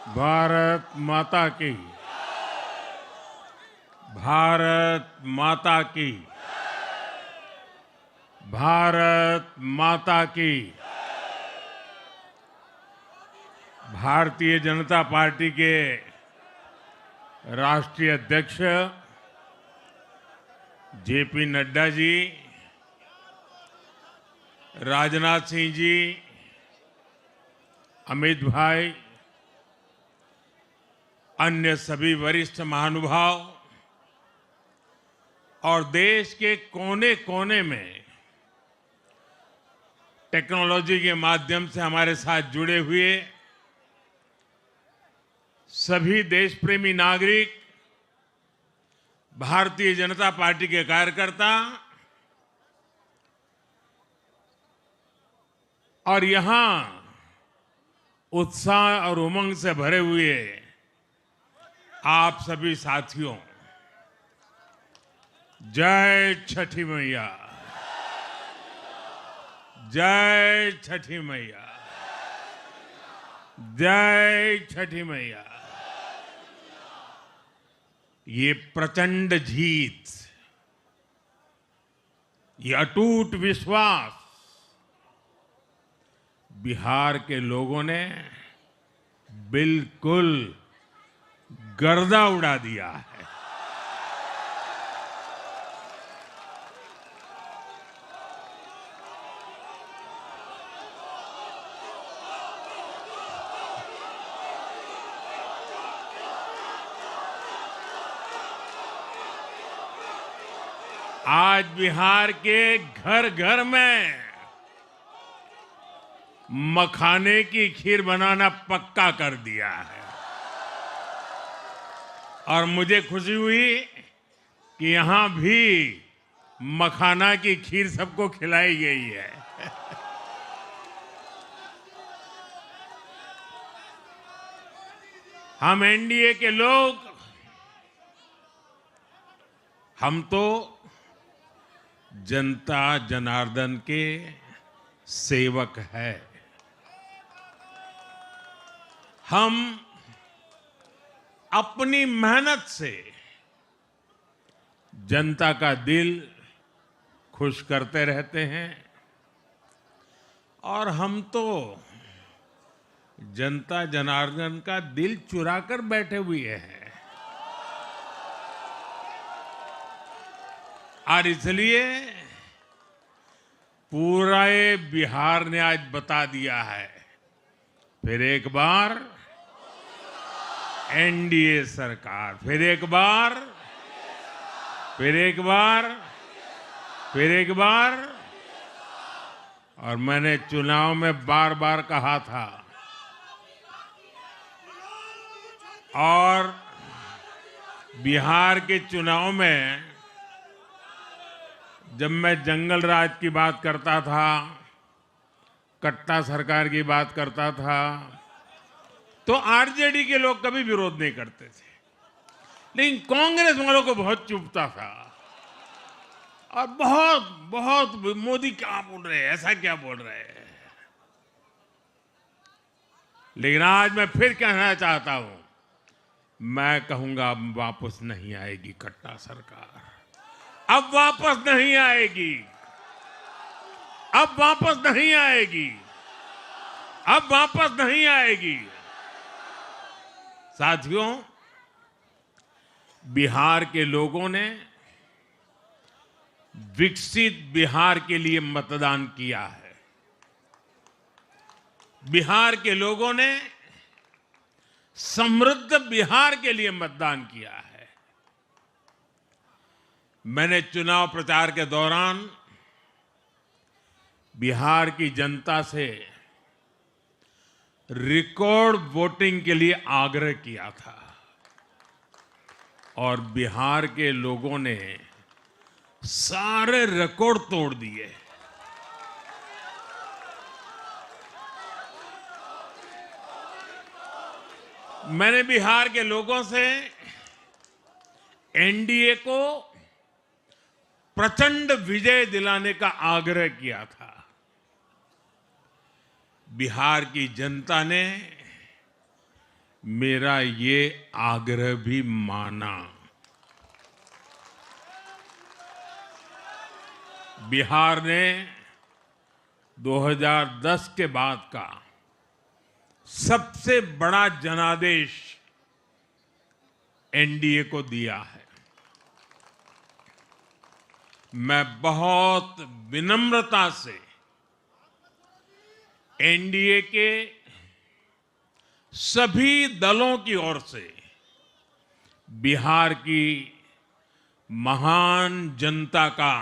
भारत माता की। भारत माता की। भारत माता की। भारतीय जनता पार्टी के राष्ट्रीय अध्यक्ष जेपी नड्डा जी, राजनाथ सिंह जी, अमित भाई, अन्य सभी वरिष्ठ महानुभाव और देश के कोने कोने में टेक्नोलॉजी के माध्यम से हमारे साथ जुड़े हुए सभी देश प्रेमी नागरिक, भारतीय जनता पार्टी के कार्यकर्ता और यहां उत्साह और उमंग से भरे हुए आप सभी साथियों, जय छठी मैया। जय छठी मैया। जय छठी मैया। ये प्रचंड जीत, ये अटूट विश्वास बिहार के लोगों ने बिल्कुल गर्दा उड़ा दिया है। आज बिहार के घर घर में मखाने की खीर बनाना पक्का कर दिया है और मुझे खुशी हुई कि यहां भी मखाना की खीर सबको खिलाई गई है। हम एनडीए के लोग, हम तो जनता जनार्दन के सेवक है। हम अपनी मेहनत से जनता का दिल खुश करते रहते हैं और हम तो जनता जनार्दन का दिल चुरा कर बैठे हुए हैं। और इसलिए पूरा ये बिहार ने आज बता दिया है, फिर एक बार एनडीए सरकार, फिर एक बार, फिर एक बार, फिर एक बार। और मैंने चुनाव में बार बार कहा था और बिहार के चुनाव में जब मैं जंगल राज की बात करता था, कट्टा सरकार की बात करता था, तो आरजेडी के लोग कभी विरोध नहीं करते थे, लेकिन कांग्रेस वालों को बहुत चुभता था और बहुत बहुत मोदी क्या बोल रहे हैं, ऐसा क्या बोल रहे हैं। लेकिन आज मैं फिर कहना चाहता हूं, मैं कहूंगा अब वापस नहीं आएगी कट्टा सरकार, अब वापस नहीं आएगी, अब वापस नहीं आएगी, अब वापस नहीं आएगी। साथियों, बिहार के लोगों ने विकसित बिहार के लिए मतदान किया है। बिहार के लोगों ने समृद्ध बिहार के लिए मतदान किया है। मैंने चुनाव प्रचार के दौरान बिहार की जनता से रिकॉर्ड वोटिंग के लिए आग्रह किया था और बिहार के लोगों ने सारे रिकॉर्ड तोड़ दिए। मैंने बिहार के लोगों से एनडीए को प्रचंड विजय दिलाने का आग्रह किया था। बिहार की जनता ने मेरा ये आग्रह भी माना। बिहार ने 2010 के बाद का सबसे बड़ा जनादेश एनडीए को दिया है। मैं बहुत विनम्रता से एनडीए के सभी दलों की ओर से बिहार की महान जनता का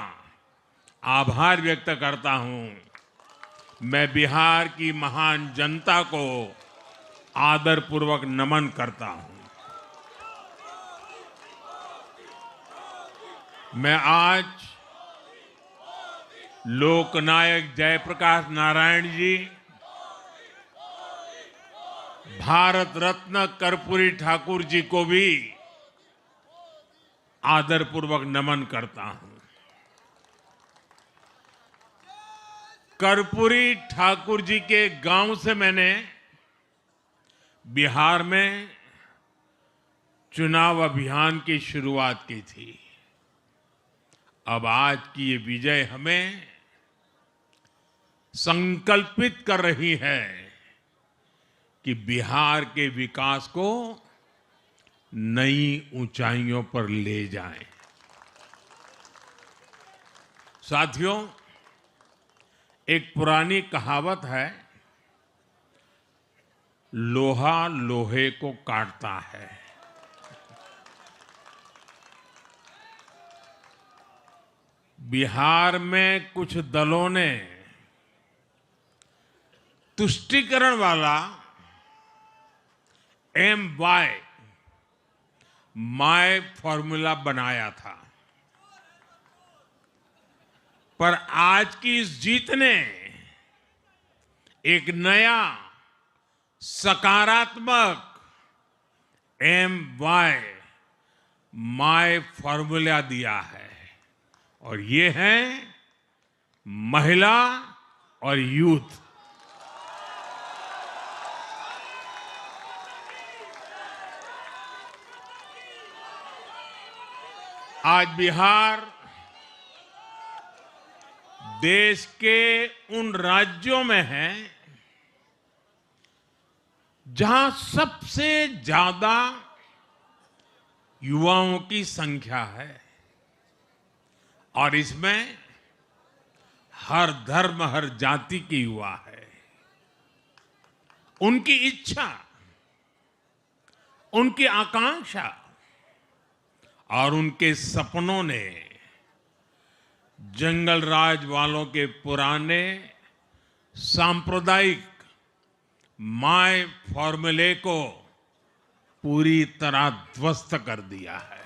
आभार व्यक्त करता हूं। मैं बिहार की महान जनता को आदरपूर्वक नमन करता हूं। मैं आज लोकनायक जयप्रकाश नारायण जी, भारत रत्न कर्पूरी ठाकुर जी को भी आदरपूर्वक नमन करता हूं। कर्पूरी ठाकुर जी के गांव से मैंने बिहार में चुनाव अभियान की शुरुआत की थी। अब आज की ये विजय हमें संकल्पित कर रही है कि बिहार के विकास को नई ऊंचाइयों पर ले जाएं। साथियों, एक पुरानी कहावत है, लोहा लोहे को काटता है। बिहार में कुछ दलों ने तुष्टीकरण वाला MY माय फॉर्मूला बनाया था, पर आज की इस जीत ने एक नया सकारात्मक MY माय फॉर्मूला दिया है, और ये है महिला और यूथ। आज बिहार देश के उन राज्यों में है जहां सबसे ज्यादा युवाओं की संख्या है, और इसमें हर धर्म हर जाति के युवा है। उनकी इच्छा, उनकी आकांक्षा और उनके सपनों ने जंगल राज वालों के पुराने सांप्रदायिक माय फॉर्मूले को पूरी तरह ध्वस्त कर दिया है।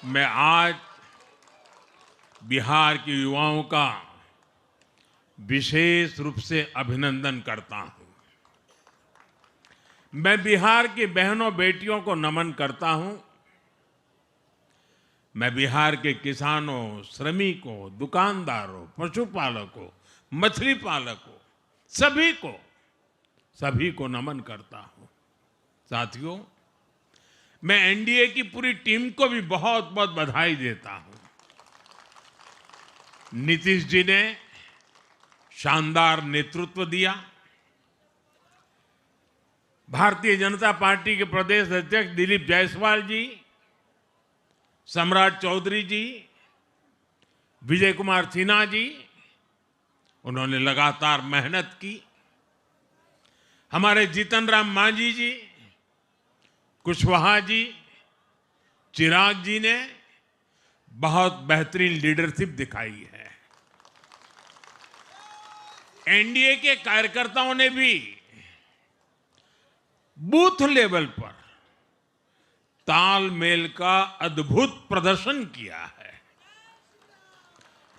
मैं आज बिहार के युवाओं का विशेष रूप से अभिनंदन करता हूं। मैं बिहार की बहनों बेटियों को नमन करता हूं। मैं बिहार के किसानों, श्रमिकों, दुकानदारों, पशुपालकों, मछली पालकों, सभी को नमन करता हूं। साथियों, मैं एनडीए की पूरी टीम को भी बहुत बहुत बधाई देता हूं। नीतीश जी ने शानदार नेतृत्व दिया। भारतीय जनता पार्टी के प्रदेश अध्यक्ष दिलीप जायसवाल जी, सम्राट चौधरी जी, विजय कुमार सिन्हा जी, उन्होंने लगातार मेहनत की। हमारे जीतन राम मांझी जी, कुशवाहा जी, चिराग जी ने बहुत बेहतरीन लीडरशिप दिखाई है। एनडीए के कार्यकर्ताओं ने भी बूथ लेवल पर तालमेल का अद्भुत प्रदर्शन किया है।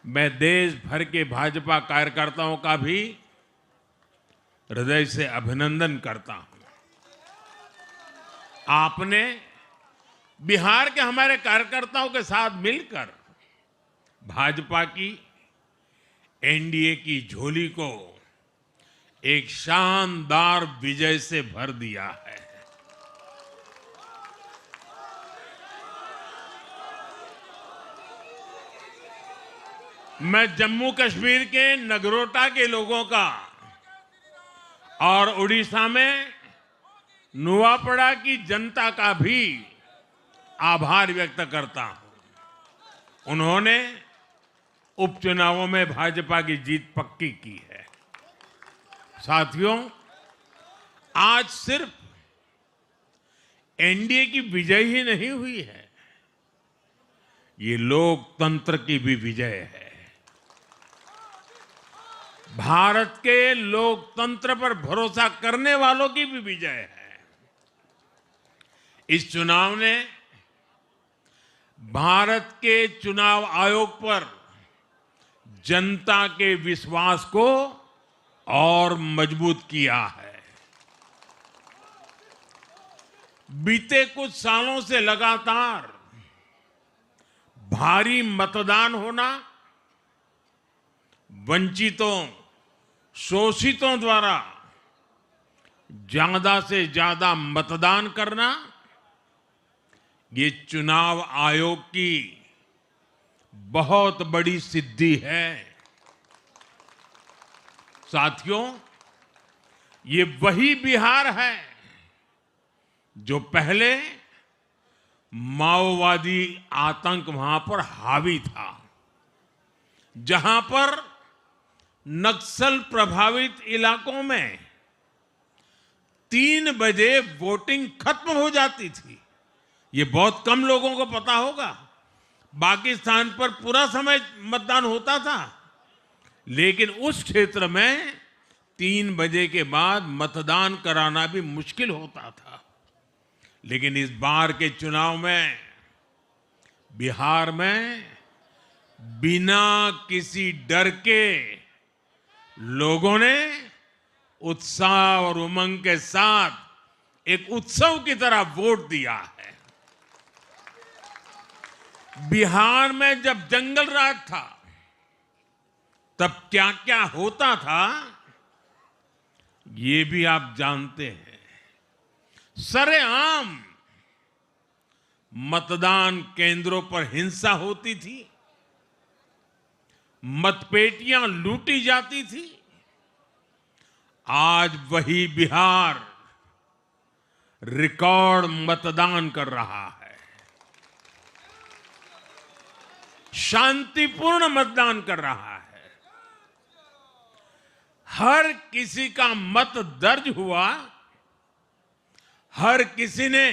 मैं देश भर के भाजपा कार्यकर्ताओं का भी हृदय से अभिनंदन करता हूं। आपने बिहार के हमारे कार्यकर्ताओं के साथ मिलकर भाजपा की एनडीए की झोली को एक शानदार विजय से भर दिया है। मैं जम्मू कश्मीर के नगरोटा के लोगों का और उड़ीसा में नुआपड़ा की जनता का भी आभार व्यक्त करता हूं। उन्होंने उपचुनावों में भाजपा की जीत पक्की की है। साथियों, आज सिर्फ एनडीए की विजय ही नहीं हुई है, ये लोकतंत्र की भी विजय है। भारत के लोकतंत्र पर भरोसा करने वालों की भी विजय है। इस चुनाव ने भारत के चुनाव आयोग पर जनता के विश्वास को और मजबूत किया है। बीते कुछ सालों से लगातार भारी मतदान होना, वंचितों, शोषितों द्वारा ज्यादा से ज्यादा मतदान करना, ये चुनाव आयोग की बहुत बड़ी सिद्धि है। साथियों, ये वही बिहार है जो पहले माओवादी आतंक वहां पर हावी था, जहां पर नक्सल प्रभावित इलाकों में 3 बजे वोटिंग खत्म हो जाती थी। ये बहुत कम लोगों को पता होगा। बाकी स्थान पर पूरा समय मतदान होता था, लेकिन उस क्षेत्र में 3 बजे के बाद मतदान कराना भी मुश्किल होता था। लेकिन इस बार के चुनाव में बिहार में बिना किसी डर के लोगों ने उत्साह और उमंग के साथ एक उत्सव की तरह वोट दिया है। बिहार में जब जंगल राज था, तब क्या क्या होता था, ये भी आप जानते हैं। सरेआम मतदान केंद्रों पर हिंसा होती थी, मतपेटियां लूटी जाती थी। आज वही बिहार रिकॉर्ड मतदान कर रहा है, शांतिपूर्ण मतदान कर रहा है। हर किसी का मत दर्ज हुआ, हर किसी ने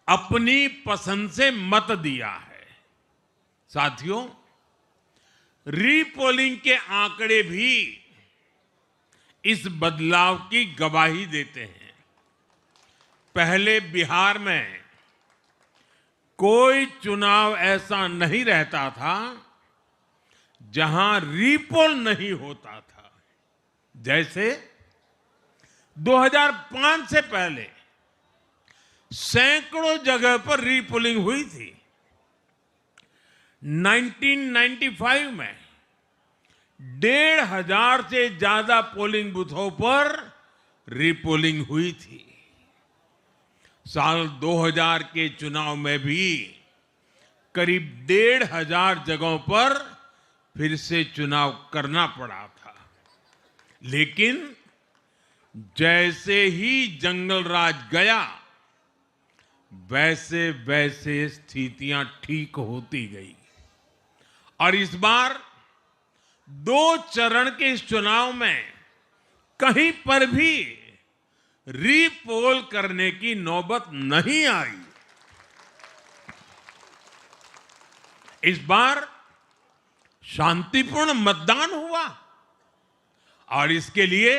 अपनी पसंद से मत दिया है। साथियों, रीपोलिंग के आंकड़े भी इस बदलाव की गवाही देते हैं। पहले बिहार में कोई चुनाव ऐसा नहीं रहता था जहां रीपोल नहीं होता था। जैसे 2005 से पहले सैकड़ों जगह पर रीपोलिंग हुई थी। 1995 में 1,500 से ज्यादा पोलिंग बूथों पर रीपोलिंग हुई थी। साल 2000 के चुनाव में भी करीब 1,500 जगहों पर फिर से चुनाव करना पड़ा था। लेकिन जैसे ही जंगल राज गया, वैसे वैसे स्थितियां ठीक होती गई। और इस बार 2 चरण के इस चुनाव में कहीं पर भी रीपोल करने की नौबत नहीं आई। इस बार शांतिपूर्ण मतदान हुआ और इसके लिए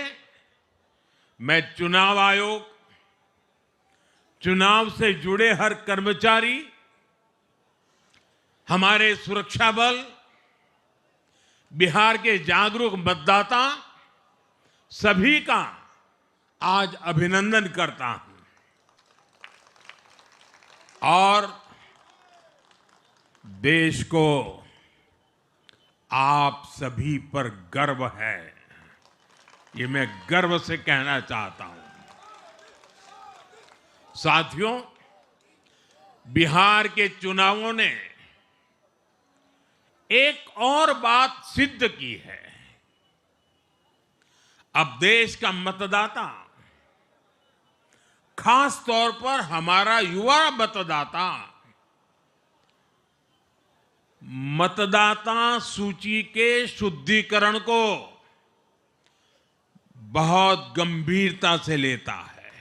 मैं चुनाव आयोग, चुनाव से जुड़े हर कर्मचारी, हमारे सुरक्षा बल, बिहार के जागरूक मतदाता, सभी का आज अभिनंदन करता हूं। और देश को आप सभी पर गर्व है। ये मैं गर्व से कहना चाहता हूं। साथियों, बिहार के चुनावों ने एक और बात सिद्ध की है। अब देश का मतदाता, खास तौर पर हमारा युवा मतदाता, मतदाता सूची के शुद्धिकरण को बहुत गंभीरता से लेता है।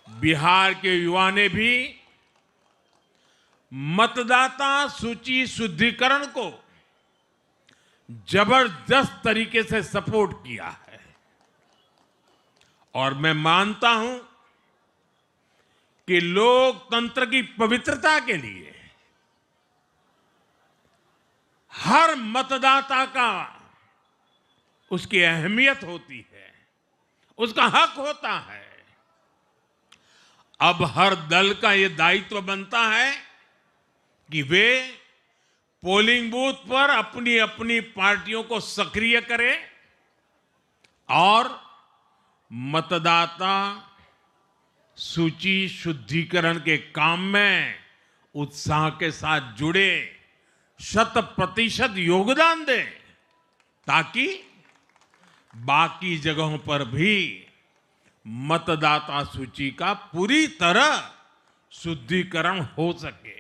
बिहार के युवा ने भी मतदाता सूची शुद्धिकरण को जबरदस्त तरीके से सपोर्ट किया है और मैं मानता हूं कि लोकतंत्र की पवित्रता के लिए हर मतदाता का उसकी अहमियत होती है, उसका हक होता है। अब हर दल का यह दायित्व बनता है कि वे पोलिंग बूथ पर अपनी अपनी पार्टियों को सक्रिय करें और मतदाता सूची शुद्धिकरण के काम में उत्साह के साथ जुड़े, 100% योगदान दें, ताकि बाकी जगहों पर भी मतदाता सूची का पूरी तरह शुद्धिकरण हो सके।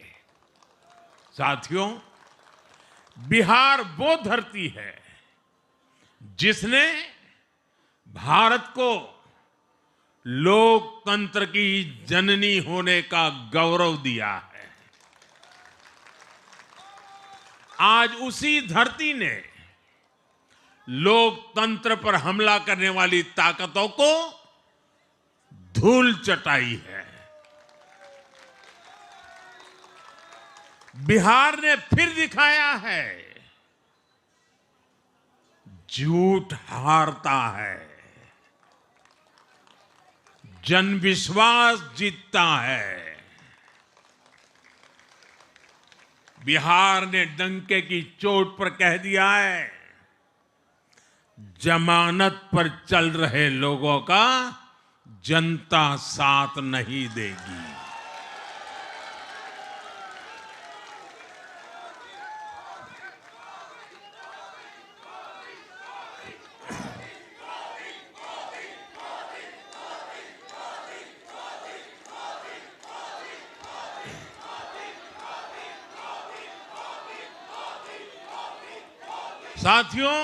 साथियों, बिहार वो धरती है जिसने भारत को लोकतंत्र की जननी होने का गौरव दिया है। आज उसी धरती ने लोकतंत्र पर हमला करने वाली ताकतों को धूल चटाई है। बिहार ने फिर दिखाया है, झूठ हारता है, जनविश्वास जीतता है। बिहार ने डंके की चोट पर कह दिया है, जमानत पर चल रहे लोगों का जनता साथ नहीं देगी। साथियों,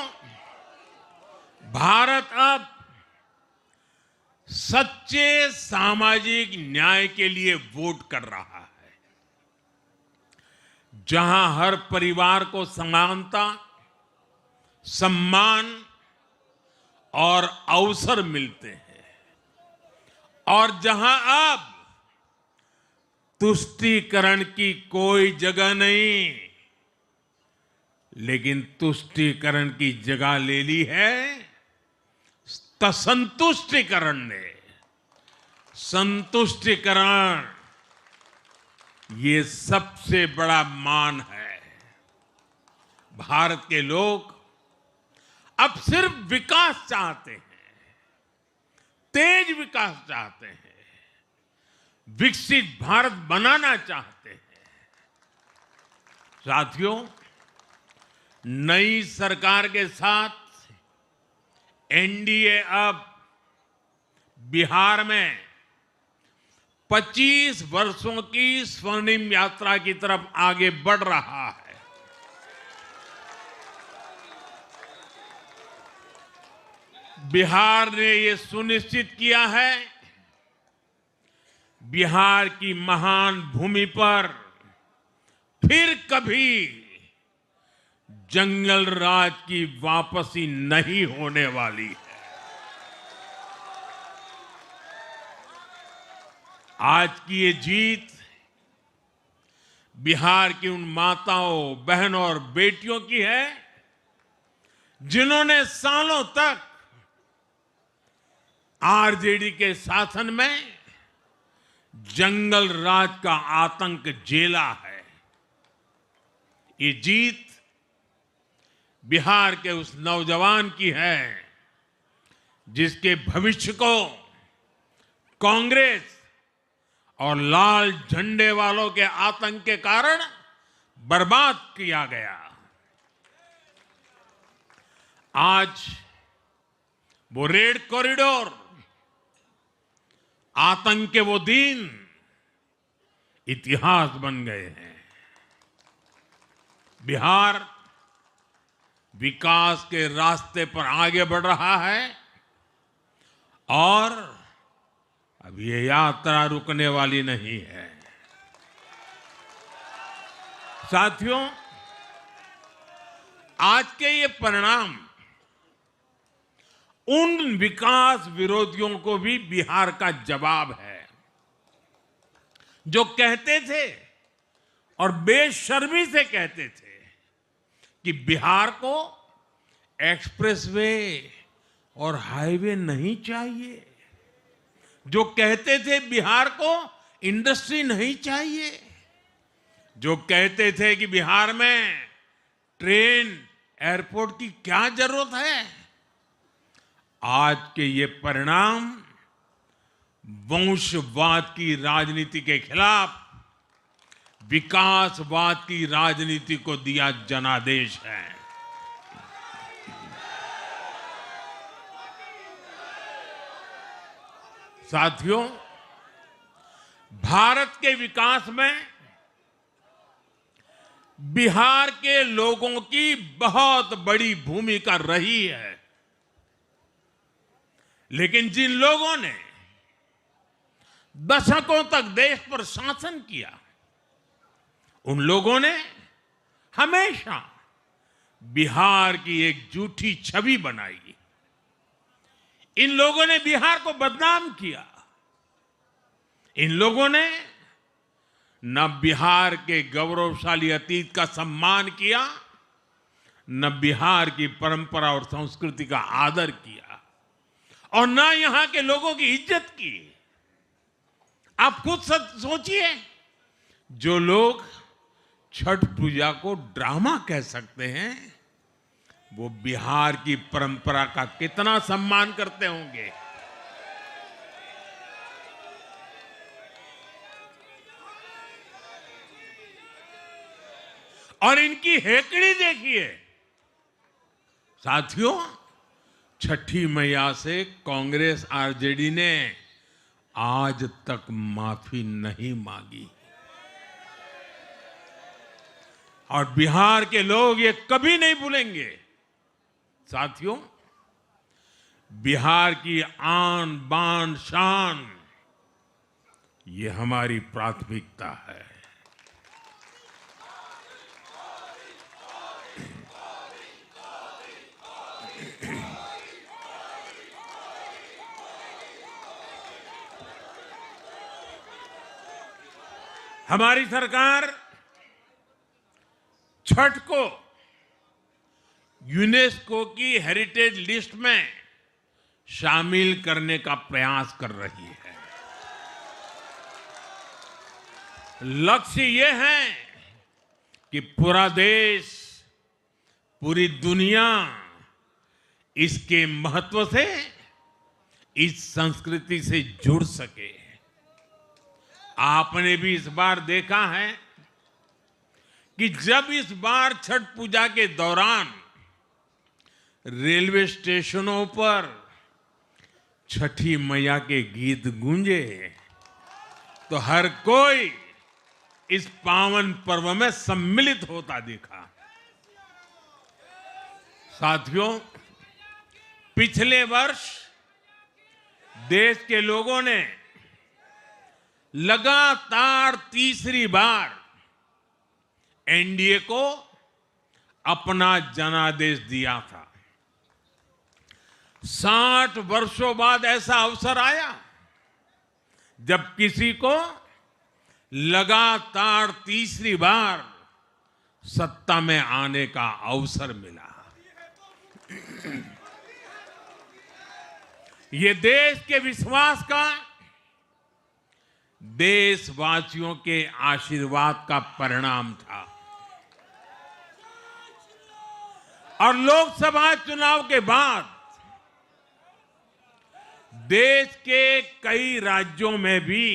भारत अब सच्चे सामाजिक न्याय के लिए वोट कर रहा है, जहां हर परिवार को समानता, सम्मान और अवसर मिलते हैं और जहां अब तुष्टीकरण की कोई जगह नहीं, लेकिन तुष्टीकरण की जगह ले ली है संतुष्टीकरण ने। संतुष्टीकरण ये सबसे बड़ा मान है। भारत के लोग अब सिर्फ विकास चाहते हैं, तेज विकास चाहते हैं, विकसित भारत बनाना चाहते हैं। साथियों, नई सरकार के साथ एनडीए अब बिहार में 25 वर्षों की स्वर्णिम यात्रा की तरफ आगे बढ़ रहा है। बिहार ने ये सुनिश्चित किया है, बिहार की महान भूमि पर फिर कभी जंगल राज की वापसी नहीं होने वाली है। आज की ये जीत बिहार की उन माताओं, बहनों और बेटियों की है जिन्होंने सालों तक आरजेडी के शासन में जंगल राज का आतंक झेला है। ये जीत बिहार के उस नौजवान की है जिसके भविष्य को कांग्रेस और लाल झंडे वालों के आतंक के कारण बर्बाद किया गया। आज वो रेड कॉरिडोर, आतंक के वो दिन इतिहास बन गए हैं। बिहार विकास के रास्ते पर आगे बढ़ रहा है और अब ये यात्रा रुकने वाली नहीं है। साथियों, आज के ये परिणाम उन विकास विरोधियों को भी बिहार का जवाब है जो कहते थे और बेशर्मी से कहते थे कि बिहार को एक्सप्रेसवे और हाईवे नहीं चाहिए, जो कहते थे बिहार को इंडस्ट्री नहीं चाहिए, जो कहते थे कि बिहार में ट्रेन एयरपोर्ट की क्या जरूरत है। आज के ये परिणाम वंशवाद की राजनीति के खिलाफ विकासवाद की राजनीति को दिया जनादेश है। साथियों, भारत के विकास में बिहार के लोगों की बहुत बड़ी भूमिका रही है, लेकिन जिन लोगों ने दशकों तक देश पर शासन किया, उन लोगों ने हमेशा बिहार की एक झूठी छवि बनाई। इन लोगों ने बिहार को बदनाम किया। इन लोगों ने न बिहार के गौरवशाली अतीत का सम्मान किया, न बिहार की परंपरा और संस्कृति का आदर किया, और न यहां के लोगों की इज्जत की। आप खुद सोचिए, जो लोग छठ पूजा को ड्रामा कह सकते हैं, वो बिहार की परंपरा का कितना सम्मान करते होंगे। और इनकी हेकड़ी देखिए। साथियों, छठी मैया से कांग्रेस आरजेडी ने आज तक माफी नहीं मांगी, और बिहार के लोग ये कभी नहीं भूलेंगे। साथियों, बिहार की आन बान शान, ये हमारी प्राथमिकता है। हमारी सरकार छठ को यूनेस्को की हेरिटेज लिस्ट में शामिल करने का प्रयास कर रही है। लक्ष्य ये है कि पूरा देश, पूरी दुनिया इसके महत्व से, इस संस्कृति से जुड़ सके। आपने भी इस बार देखा है कि जब इस बार छठ पूजा के दौरान रेलवे स्टेशनों पर छठी मैया के गीत गूंजे, तो हर कोई इस पावन पर्व में सम्मिलित होता दिखा। साथियों, पिछले वर्ष देश के लोगों ने लगातार तीसरी बार एनडीए को अपना जनादेश दिया था। 60 वर्षों बाद ऐसा अवसर आया जब किसी को लगातार तीसरी बार सत्ता में आने का अवसर मिला। ये देश के विश्वास का, देशवासियों के आशीर्वाद का परिणाम था। और लोकसभा चुनाव के बाद देश के कई राज्यों में भी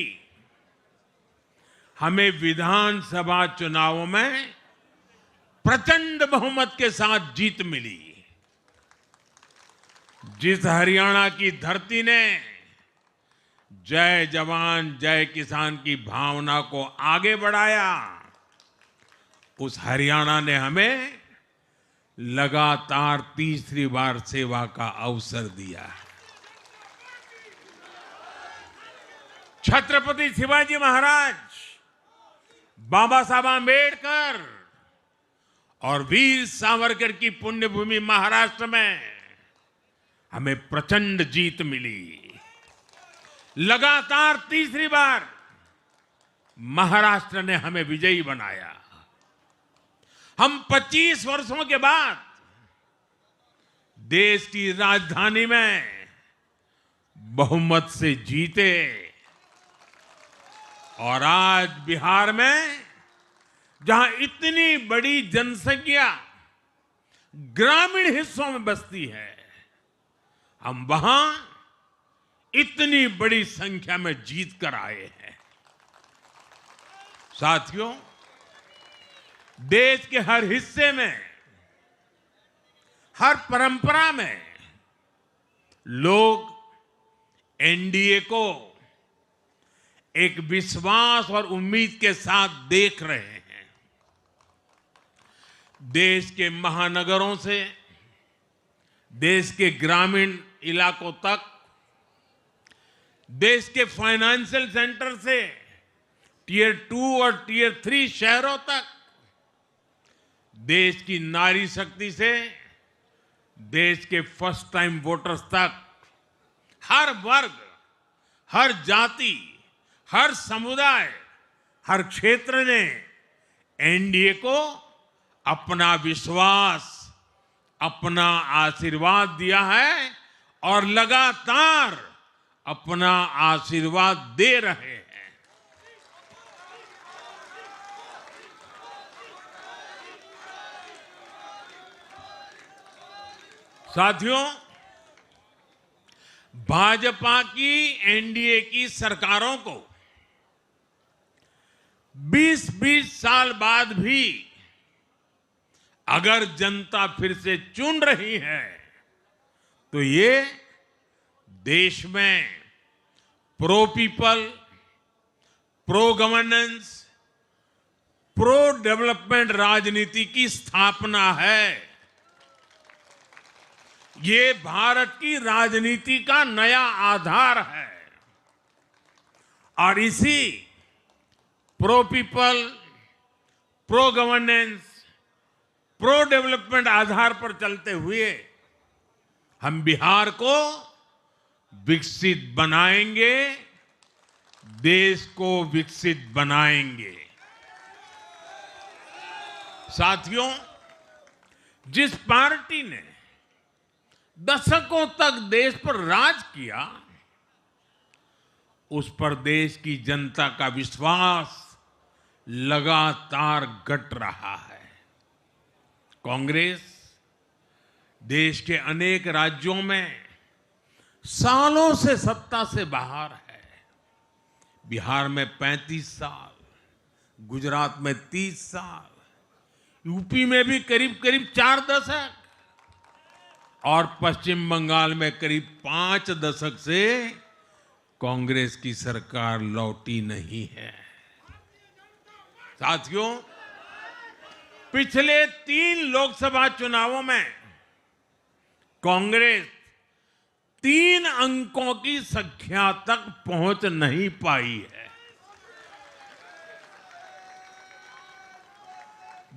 हमें विधानसभा चुनावों में प्रचंड बहुमत के साथ जीत मिली। जिस हरियाणा की धरती ने जय जवान जय किसान की भावना को आगे बढ़ाया, उस हरियाणा ने हमें लगातार तीसरी बार सेवा का अवसर दिया है। छत्रपति शिवाजी महाराज, बाबा साहब आंबेडकर और वीर सावरकर की पुण्यभूमि महाराष्ट्र में हमें प्रचंड जीत मिली। लगातार तीसरी बार महाराष्ट्र ने हमें विजयी बनाया। हम 25 वर्षों के बाद देश की राजधानी में बहुमत से जीते और आज बिहार में जहां इतनी बड़ी जनसंख्या ग्रामीण हिस्सों में बसती है, हम वहां इतनी बड़ी संख्या में जीत कर आए हैं। साथियों, देश के हर हिस्से में, हर परंपरा में लोग एनडीए को एक विश्वास और उम्मीद के साथ देख रहे हैं। देश के महानगरों से देश के ग्रामीण इलाकों तक, देश के फाइनेंशियल सेंटर से टियर 2 और टियर 3 शहरों तक, देश की नारी शक्ति से देश के फर्स्ट टाइम वोटर्स तक, हर वर्ग, हर जाति, हर समुदाय, हर क्षेत्र ने एनडीए को अपना विश्वास, अपना आशीर्वाद दिया है और लगातार अपना आशीर्वाद दे रहे हैं। साथियों, भाजपा की एनडीए की सरकारों को 20-20 साल बाद भी अगर जनता फिर से चुन रही है तो ये देश में pro people, pro governance, pro development राजनीति की स्थापना है। ये भारत की राजनीति का नया आधार है और इसी pro people, pro governance, pro development आधार पर चलते हुए हम बिहार को विकसित बनाएंगे, देश को विकसित बनाएंगे। साथियों, जिस पार्टी ने दशकों तक देश पर राज किया, उस पर देश की जनता का विश्वास लगातार घट रहा है। कांग्रेस देश के अनेक राज्यों में सालों से सत्ता से बाहर है। बिहार में 35 साल, गुजरात में 30 साल, यूपी में भी करीब करीब 4 दशक और पश्चिम बंगाल में करीब 5 दशक से कांग्रेस की सरकार लौटी नहीं है। साथियों, पिछले 3 लोकसभा चुनावों में कांग्रेस 3 अंकों की संख्या तक पहुंच नहीं पाई है।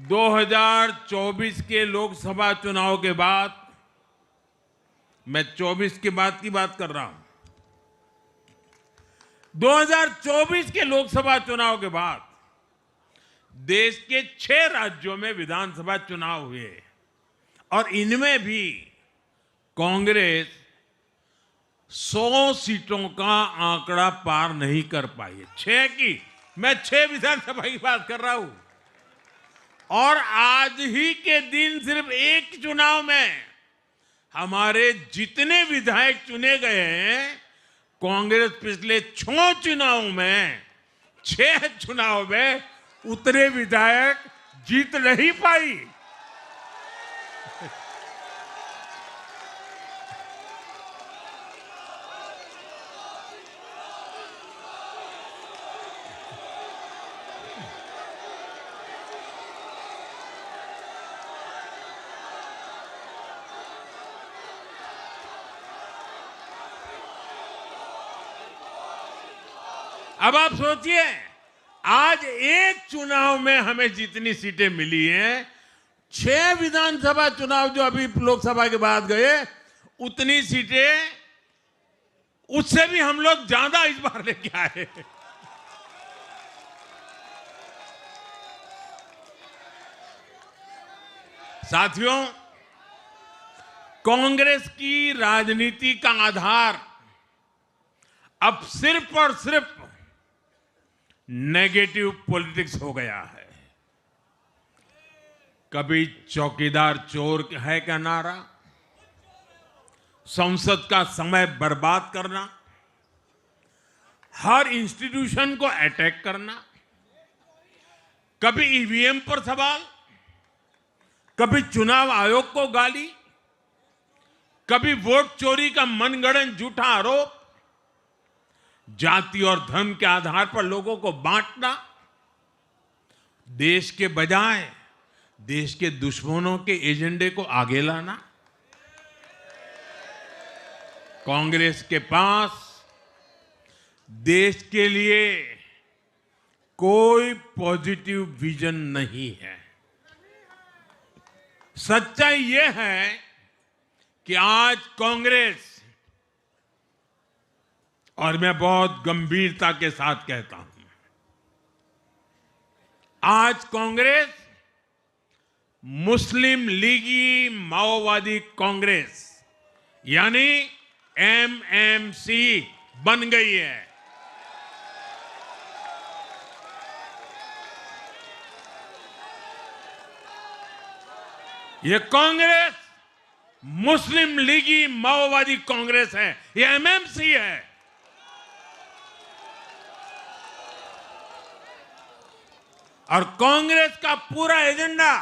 2024 के लोकसभा चुनाव के बाद, मैं 24 के बाद की बात कर रहा हूं, 2024 के लोकसभा चुनाव के बाद देश के 6 राज्यों में विधानसभा चुनाव हुए और इनमें भी कांग्रेस 100 सीटों का आंकड़ा पार नहीं कर पाई है। 6 की, मैं 6 विधानसभा की बात कर रहा हूं और आज ही के दिन सिर्फ एक चुनाव में हमारे जितने विधायक चुने गए हैं, कांग्रेस पिछले 6 चुनाव में 6 चुनाव में उतने विधायक जीत नहीं पाई। अब आप सोचिए, आज एक चुनाव में हमें जितनी सीटें मिली हैं, 6 विधानसभा चुनाव जो अभी लोकसभा के बाद गए, उतनी सीटें उससे भी हम लोग ज्यादा इस बार लेके आए। साथियों, कांग्रेस की राजनीति का आधार अब सिर्फ और सिर्फ नेगेटिव पॉलिटिक्स हो गया है। कभी चौकीदार चोर है का नारा, संसद का समय बर्बाद करना, हर इंस्टीट्यूशन को अटैक करना, कभी ईवीएम पर सवाल, कभी चुनाव आयोग को गाली, कभी वोट चोरी का मनगढ़ंत झूठा आरोप, जाति और धर्म के आधार पर लोगों को बांटना, देश के बजाय देश के दुश्मनों के एजेंडे को आगे लाना। कांग्रेस के पास देश के लिए कोई पॉजिटिव विजन नहीं है। सच्चाई यह है कि आज कांग्रेस, और मैं बहुत गंभीरता के साथ कहता हूं, आज कांग्रेस मुस्लिम लीगी माओवादी कांग्रेस यानी एमएमसी बन गई है। ये कांग्रेस मुस्लिम लीगी माओवादी कांग्रेस है, ये एमएमसी है। और कांग्रेस का पूरा एजेंडा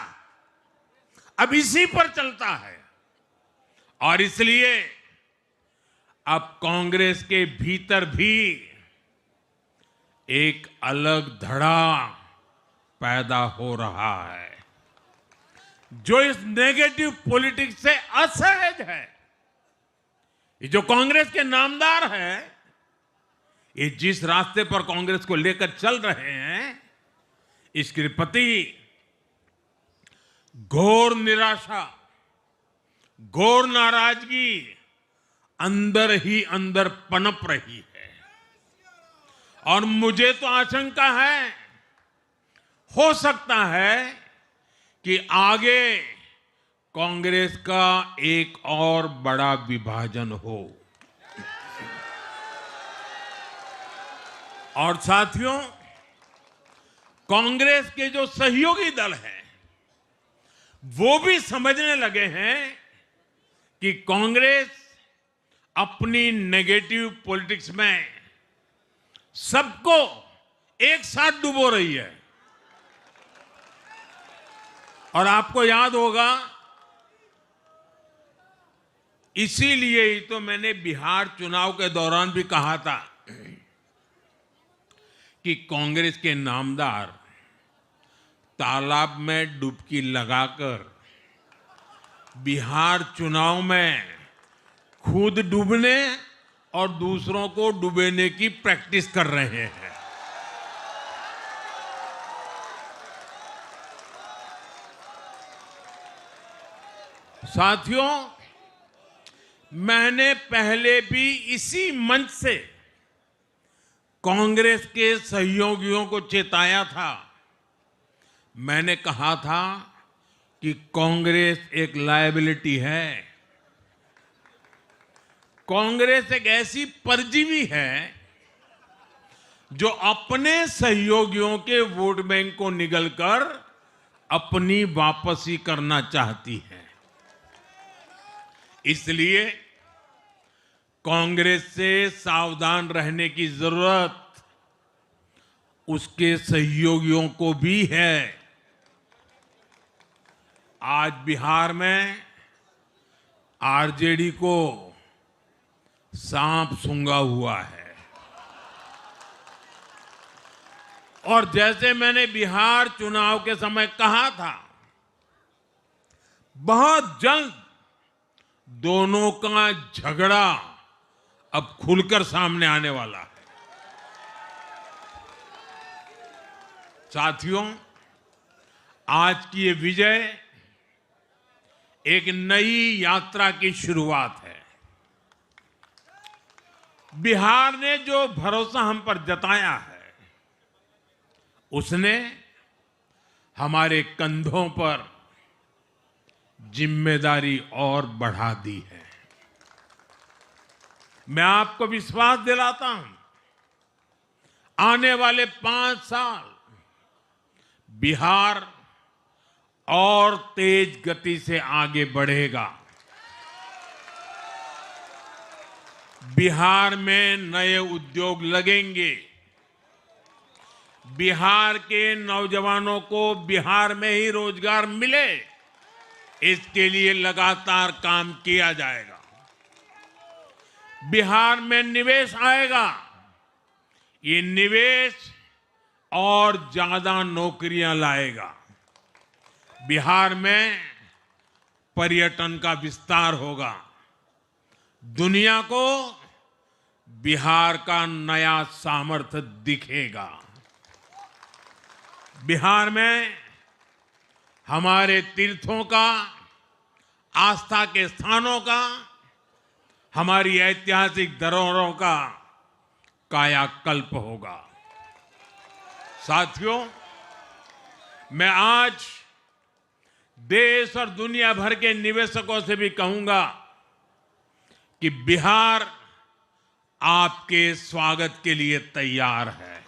अब इसी पर चलता है। और इसलिए अब कांग्रेस के भीतर भी एक अलग धड़ा पैदा हो रहा है, जो इस नेगेटिव पॉलिटिक्स से असहज है। ये जो कांग्रेस के नामदार हैं, ये जिस रास्ते पर कांग्रेस को लेकर चल रहे हैं, इसके प्रति घोर निराशा, घोर नाराजगी अंदर ही अंदर पनप रही है। और मुझे तो आशंका है, हो सकता है कि आगे कांग्रेस का एक और बड़ा विभाजन हो। और साथियों, कांग्रेस के जो सहयोगी दल हैं, वो भी समझने लगे हैं कि कांग्रेस अपनी नेगेटिव पॉलिटिक्स में सबको एक साथ डुबो रही है। और आपको याद होगा, इसीलिए ही तो मैंने बिहार चुनाव के दौरान भी कहा था कि कांग्रेस के नामदार तालाब में डुबकी लगाकर बिहार चुनाव में खुद डूबने और दूसरों को डुबेने की प्रैक्टिस कर रहे हैं। साथियों, मैंने पहले भी इसी मंच से कांग्रेस के सहयोगियों को चेताया था। मैंने कहा था कि कांग्रेस एक लायबिलिटी है, कांग्रेस एक ऐसी परजीवी है जो अपने सहयोगियों के वोट बैंक को निगलकर अपनी वापसी करना चाहती है। इसलिए कांग्रेस से सावधान रहने की जरूरत उसके सहयोगियों को भी है। आज बिहार में आरजेडी को सांप सूंघा हुआ है और जैसे मैंने बिहार चुनाव के समय कहा था, बहुत जल्द दोनों का झगड़ा अब खुलकर सामने आने वाला है। साथियों, आज की ये विजय एक नई यात्रा की शुरुआत है। बिहार ने जो भरोसा हम पर जताया है, उसने हमारे कंधों पर जिम्मेदारी और बढ़ा दी है। मैं आपको विश्वास दिलाता हूं, आने वाले 5 साल बिहार और तेज गति से आगे बढ़ेगा। बिहार में नए उद्योग लगेंगे। बिहार के नौजवानों को बिहार में ही रोजगार मिले, इसके लिए लगातार काम किया जाएगा। बिहार में निवेश आएगा। ये निवेश और ज्यादा नौकरियां लाएगा। बिहार में पर्यटन का विस्तार होगा। दुनिया को बिहार का नया सामर्थ्य दिखेगा। बिहार में हमारे तीर्थों का, आस्था के स्थानों का, हमारी ऐतिहासिक धरोहरों का कायाकल्प होगा। साथियों, मैं आज देश और दुनिया भर के निवेशकों से भी कहूंगा कि बिहार आपके स्वागत के लिए तैयार है।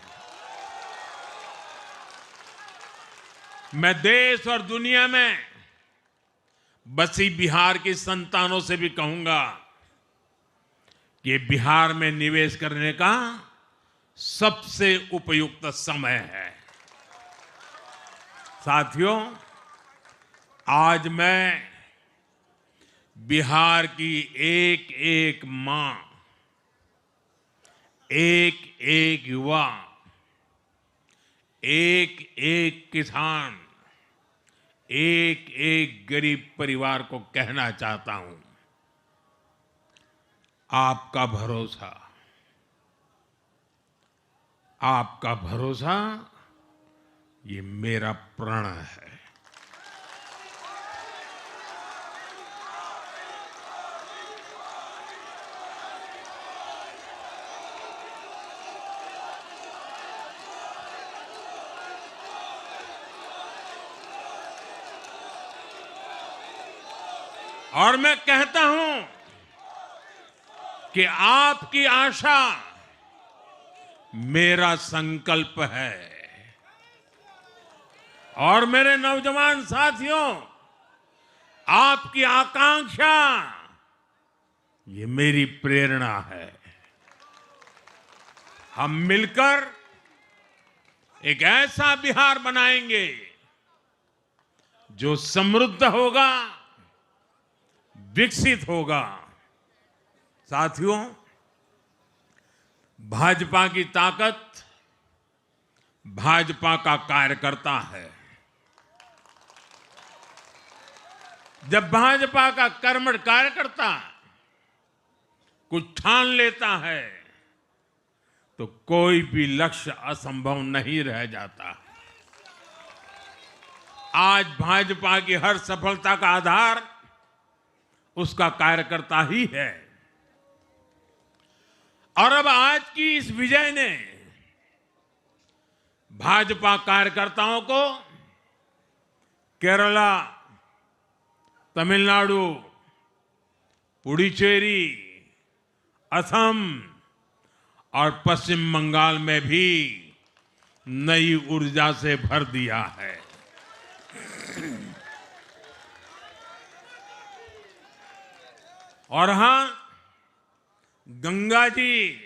मैं देश और दुनिया में बसी बिहार की संतानों से भी कहूंगा कि बिहार में निवेश करने का सबसे उपयुक्त समय है। साथियों, आज मैं बिहार की एक एक मां, एक एक युवा, एक एक किसान, एक एक गरीब परिवार को कहना चाहता हूं, आपका भरोसा, आपका भरोसा ये मेरा प्रण है। और मैं कहता हूं कि आपकी आशा मेरा संकल्प है। और मेरे नौजवान साथियों, आपकी आकांक्षा ये मेरी प्रेरणा है। हम मिलकर एक ऐसा बिहार बनाएंगे जो समृद्ध होगा, विकसित होगा। साथियों, भाजपा की ताकत भाजपा का कार्यकर्ता है। जब भाजपा का कर्मठ कार्यकर्ता कुछ ठान लेता है तो कोई भी लक्ष्य असंभव नहीं रह जाता। आज भाजपा की हर सफलता का आधार उसका कार्यकर्ता ही है। और अब आज की इस विजय ने भाजपा कार्यकर्ताओं को केरला, तमिलनाडु, पुडुचेरी, असम और पश्चिम बंगाल में भी नई ऊर्जा से भर दिया है। और हाँ, गंगा जी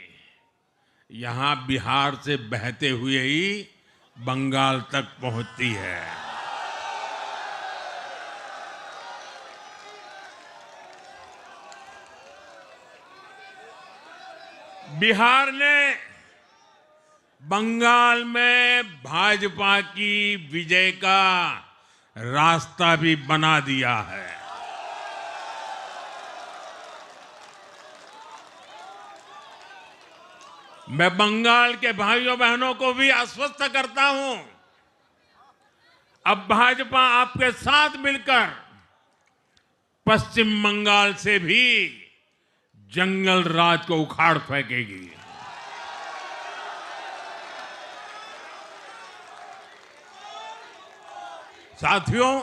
यहां बिहार से बहते हुए ही बंगाल तक पहुंचती है। बिहार ने बंगाल में भाजपा की विजय का रास्ता भी बना दिया है। मैं बंगाल के भाइयों बहनों को भी आश्वस्त करता हूं, अब भाजपा आपके साथ मिलकर पश्चिम बंगाल से भी जंगल राज को उखाड़ फेंकेगी। साथियों,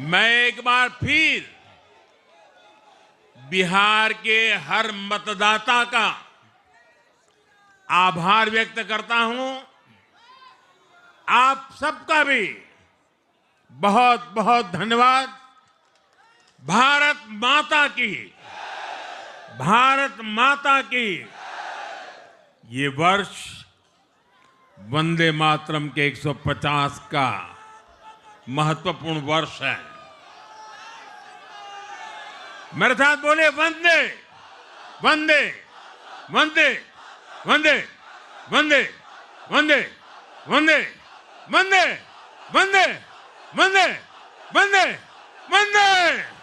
मैं एक बार फिर बिहार के हर मतदाता का आभार व्यक्त करता हूं। आप सबका भी बहुत बहुत धन्यवाद। भारत माता की ये वर्ष वंदे मातरम के 150 का महत्वपूर्ण वर्ष है। मेरे साथ बोले वंदे वंदे वंदे वंदे वंदे वंदे वंदे वंदे वंदे वंदे वंदे वंदे।